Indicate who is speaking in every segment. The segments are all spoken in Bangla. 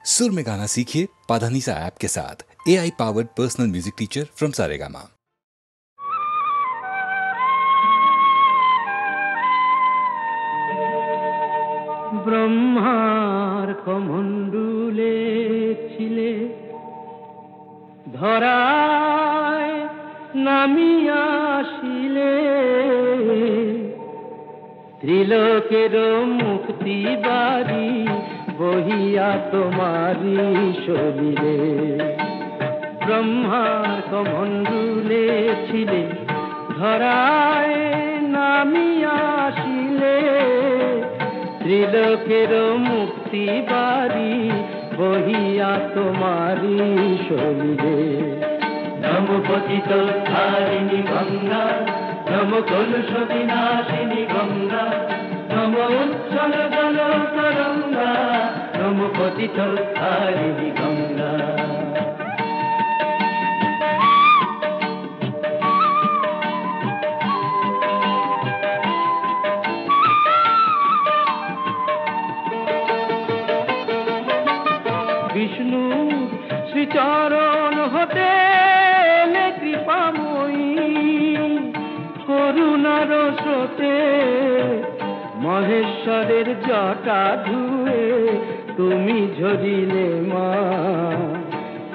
Speaker 1: सुर में गाना सीखिए पाधानीसा ऐप के साथ। AI powered personal music teacher from Saregama.
Speaker 2: ব্রহ্মার কমণ্ডলে ছিলে ধরায় নামিয়া আসিলে ত্রিলোকের মুক্তি বাড়ি বহিয়া তোমারি শরীরে। ব্রহ্মার কমণ্ডলে ছিলে ধরায় নামিয়া আসিলে ত্রিলোকের মুক্তি বাড়ি বহিয়া তোমারি শরীরে। নম পতিত ধারিণী গঙ্গা, নম কলুষ বিনাশিনী গঙ্গা, নম উচ্ছল জল তরঙ্গা, নম পতিত ধারিণী গঙ্গা। বিষ্ণু শ্রীচরণ হতে কৃপাময়ী করুণার স্রোতে মহেশ্বরের জটা ধুয়ে তুমি ঝরিলে মা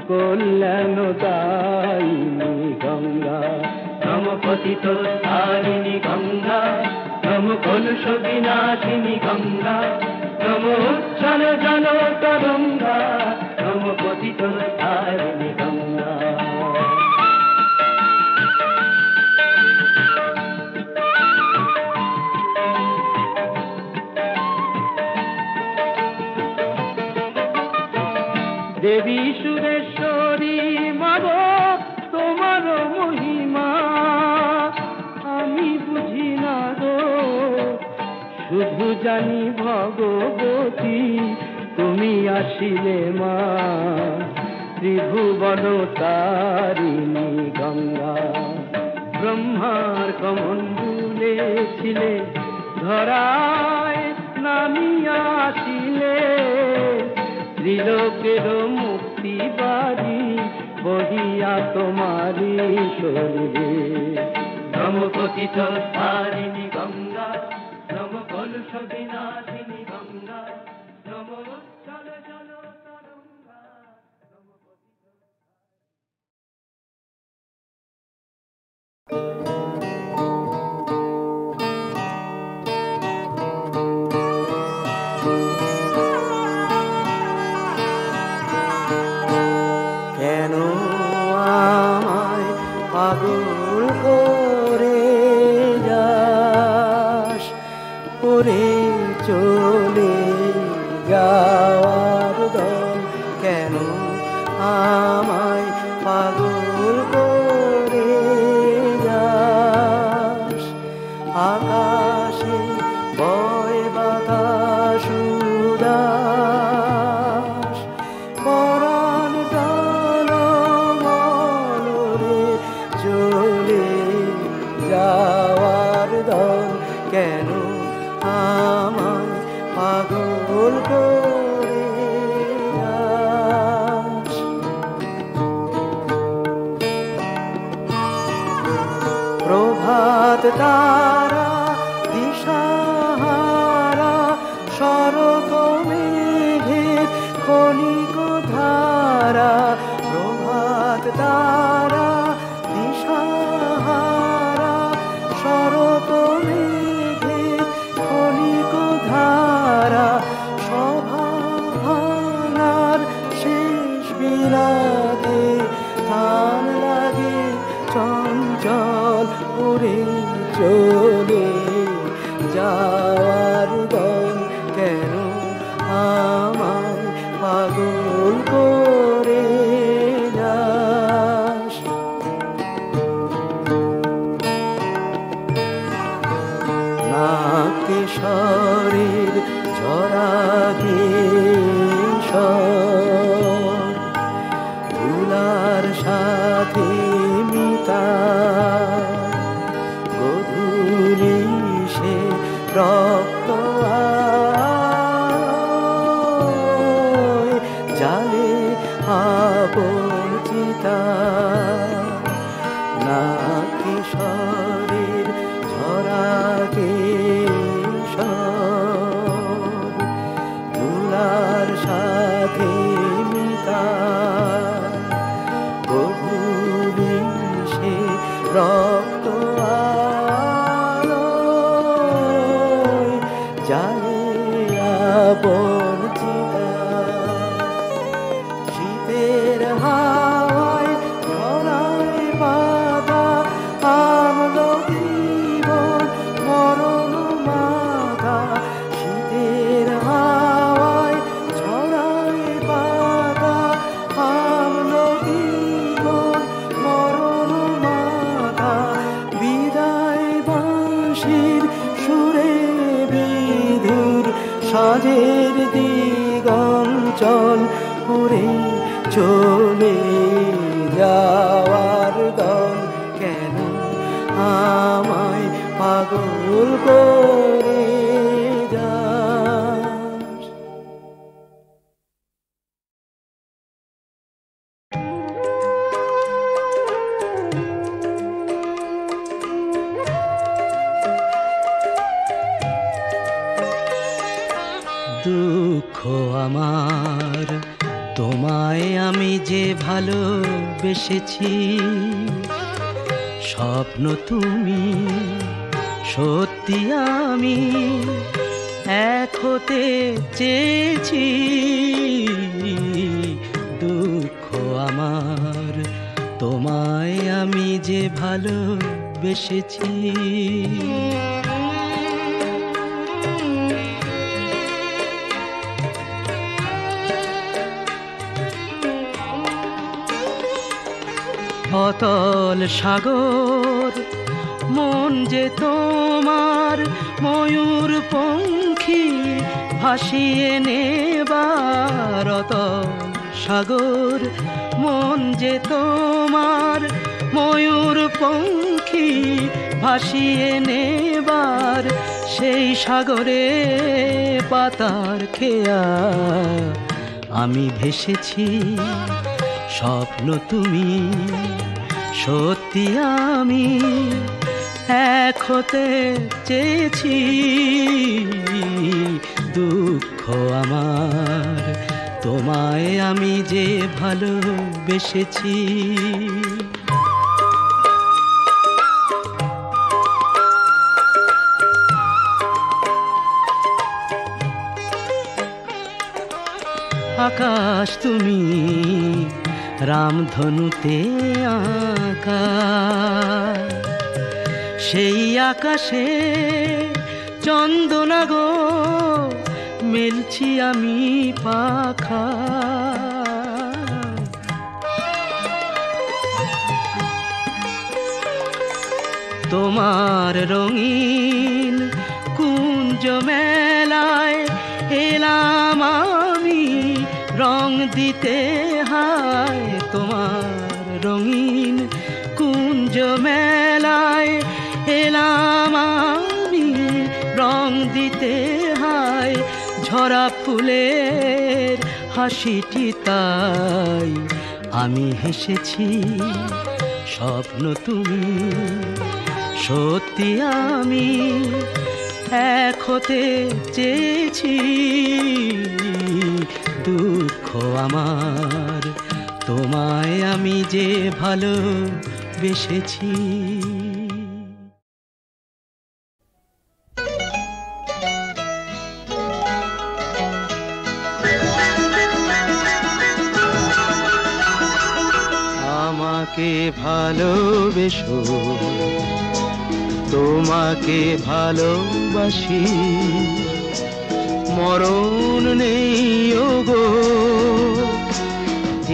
Speaker 2: কল্যাণ দায়িনী গঙ্গা। নম পতিত ধারিণী গঙ্গা, নম কলুষ বিনাশিনী গঙ্গা, নম উচ্ছল জল তরঙ্গা, নম পতিত ধারিণী গঙ্গা। দেবী সুরেশ্বরী মাগো তোমার মহিমা আমি বুঝি না গো, শুধু জানি ভগবতী তুমি আসিলে মা ত্রিভুবন তারিণী গঙ্গা। ব্রহ্মার কমণ্ডলে ছিলে ধরায় নামিয়া আসিলে ত্রিলোকের মুক্তি বাড়ি বহিয়া তোমারি শরীরে। নম পতিত ধারিণী গঙ্গা, নম কলুষ বিনাশিনী গঙ্গা, নম উচ্ছল জল তরঙ্গা, নম পতিত।
Speaker 3: কেন আমায় পাগল করে যাস, করে চলে যাওয়ার দল, কেন আমায় পাগল করে যাস। আকাশে বয় বাতাস উদাস, পরাণ টান মনরে চলে যাওয়ার দল, কেন আমায় পাগল করে যাস। প্রভাত তারা দিশাহারা শরৎ মেঘের ক্ষণিক ধারা, প্রভাত তারা দিশাহারা শরৎ মেঘের ক্ষণিক ধারা, সভার শেষ বিলাদে ধান লাগে চঞ্চল উড়ে চলে যাওয়ার দল, কেন আমায় পাগল করে যাস। নাকেশ্বরের ঝরা গেশর ধুলার সাথে মিতা, গধূলি করে চলে যাওয়ার দল কেন আমায় পাগল করে যাস। দুঃখ আমার তোমায় আমি যে ভালোবেসেছি, স্বপ্ন তুমি সত্যি আমি এক হতে চেয়েছি। দুঃখ আমার তোমায় আমি যে ভালোবেসেছি। অতল সাগর মন যে তোমার ময়ূর পঙ্খী ভাসিয়ে নেবার। অতল সাগর মন যে তোমার ময়ূর পঙ্খী ভাসিয়ে নেবার। সেই সাগরে পাতার খেয়া আমি ভেসেছি। স্বপ্ন তুমি সত্যি আমি এক হতে চেয়েছি। দুঃখ আমার তোমায় আমি যে ভালোবেসেছি। আকাশ তুমি রামধনুতে আঁকা, সেই আকাশে চন্দনা গো মেলছি আমি পাখা। তোমার রঙিন কুঞ্জ মেলায় এলাম আমি রং দিতে। হায় তোমার রঙিন কুঞ্জ মেলায় এলাম আমি রং দিতে। হায় ঝরা ফুলের হাসিটি তাই আমি হেসেছি। স্বপ্ন তুমি সত্যি আমি এক হতে চেয়েছি। দুঃখ আমার তোমায় আমি যে ভালোবেসেছি। আমাকে ভালোবেসো, তোমাকে ভালোবাসি, মরণ নেই ওগো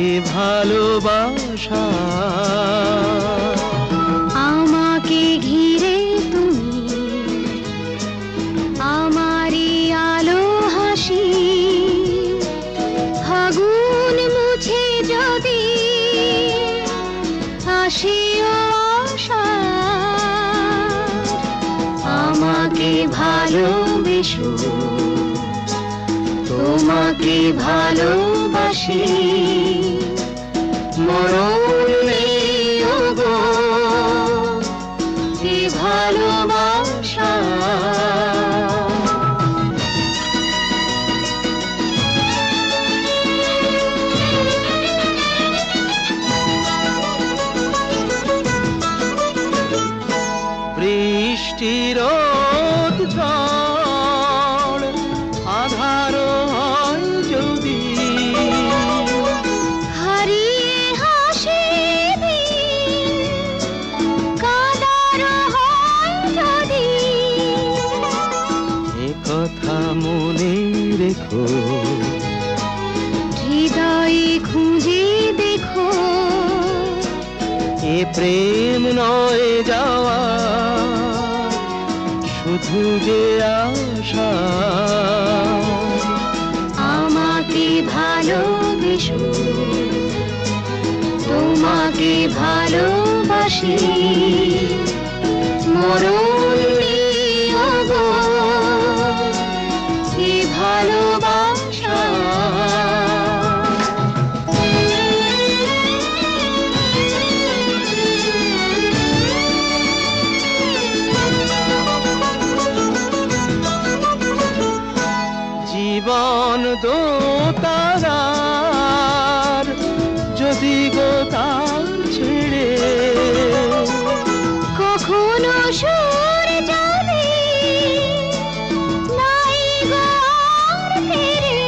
Speaker 3: এ ভালোবাসা।
Speaker 4: আমাকে ঘিরে তুমি আমারি আলো হাসি, ফাগুন মুছে যদি আসিও আশা। আমাকে ভালোবেসো, তোমাকে ভালোবাসি, মরণ নেই ওগো এ ভালোবাসা। বৃষ্টির ঝড় আধার হয় যদি, হারিয়ে হাসি কাদার হয় যদি। এ কথা মনে রেখো, হৃদয়ে খুঁজে দেখো, এ প্রেম নয় যাওয়া শুধু যে আশা। আমাকে ভালো ভালোবেসো তোমাকে ভালোবাসি মরণ নিও গো কি ভালোবাসা
Speaker 3: জীবন দো তারার যদি গো তার ছেড়ে
Speaker 4: কখনো সুর যাবে নাই গো আর ফিরে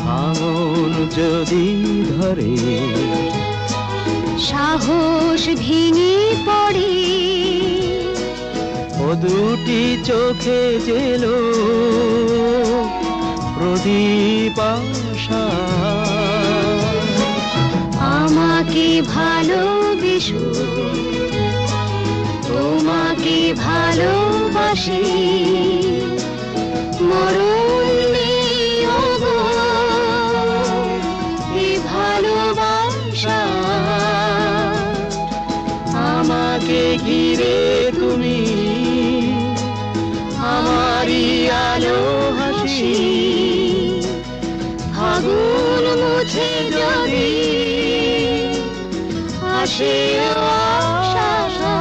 Speaker 3: ভাঙন যদি ধরে
Speaker 4: সাহস ভেঙে পড়ে
Speaker 3: ও দুটি চোখে জেলো প্রদীপ আশা
Speaker 4: আমাকে ভালোবেসো তোমাকে ভালোবাসি মরণ নিও গো এ ভালোবাসা
Speaker 3: আমাকে ঘিরে তুমি আমারই আলো হাসি
Speaker 4: ফাগুন মুছে যদি আসে আশা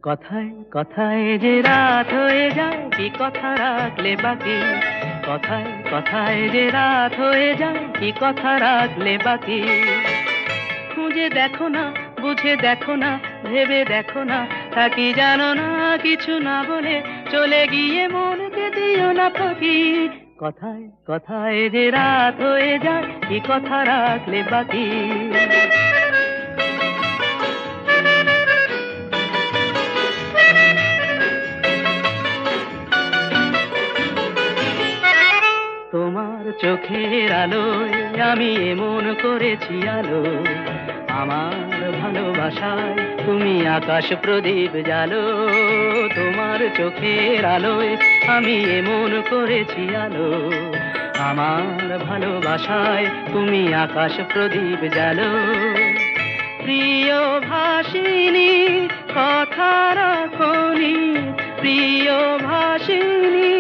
Speaker 2: কথায় কথায় যে রাত হয়ে যায় কি কথা রাখলে বাকি কথায় কথায় যে রাত হয়ে যায় কি কথা রাখলে বাকি খুঁজে দেখো না বুঝে দেখো না ভেবে দেখো না তা কি জানো না কিছু না বলে চলে গিয়ে মনকে দিও না ফাঁকি কথায় কথায় যে রাত হয়ে যায় কি কথা রাখলে বাকি তোমার চোখের আলোয় আমি এমন করেছি আলো আমার ভালোবাসায় তুমি আকাশ প্রদীপ জ্বালো তোমার চোখের আলোয় আমি এমন করেছি আলো আমার ভালোবাসায় তুমি আকাশ প্রদীপ জ্বালো প্রিয় ভাসিনী কথা রাখনি প্রিয় ভাসিনী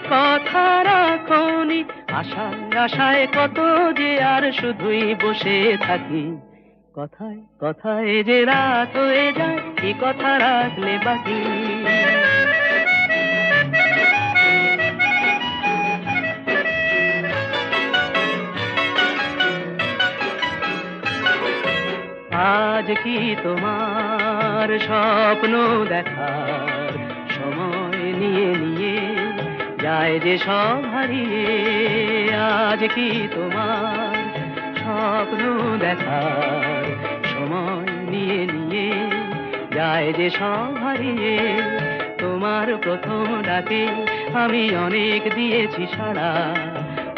Speaker 2: কথা রাখনি আশায় আশায় কত যে আর শুধুই বসে থাকি কথায় কথায় যে রাত হয়ে যায় কি কথা রাখলে বাকি আজ কি তোমার স্বপ্ন দেখার সময় নিয়ে নিয়ে যায় যে সব হারিয়ে আজ কি তোমার স্বপ্ন দেখার সময় নিয়ে নিয়ে যায় যে সব হারিয়ে তোমার প্রথম ডাকে আমি অনেক দিয়েছি সাড়া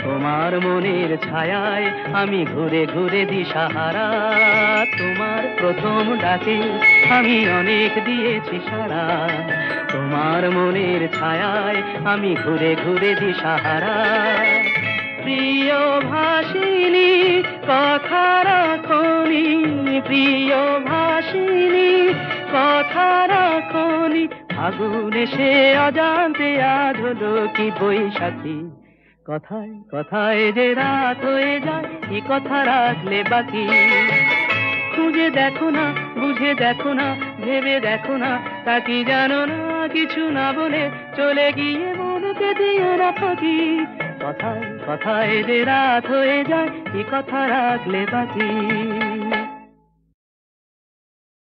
Speaker 2: তোমার মনের ছায়ায় আমি ঘুরে ঘুরে দিশাহারা তোমার প্রথম ডাকে আমি অনেক দিয়েছি সাড়া তোমার মনের ছায়ায় আমি ঘুরে ঘুরে দিশাহারা প্রিয় ভাসিনী কথা রাখনি প্রিয় ভাসিনী কথা রাখনি আগুন এসে অজান্তে আজ হলো কি বৈশাখী কথায় কথায় যে রাত হয়ে যায় কি কথা রাখলে বাকি খুঁজে দেখো না বুঝে দেখো না ভেবে দেখো না তা কি জানো না কিছু না বলে চলে গিয়ে মনকে দিও না ফাঁকি কথায় কথায় যে রাত হয়ে যায় কি কথা রাখলে বাকি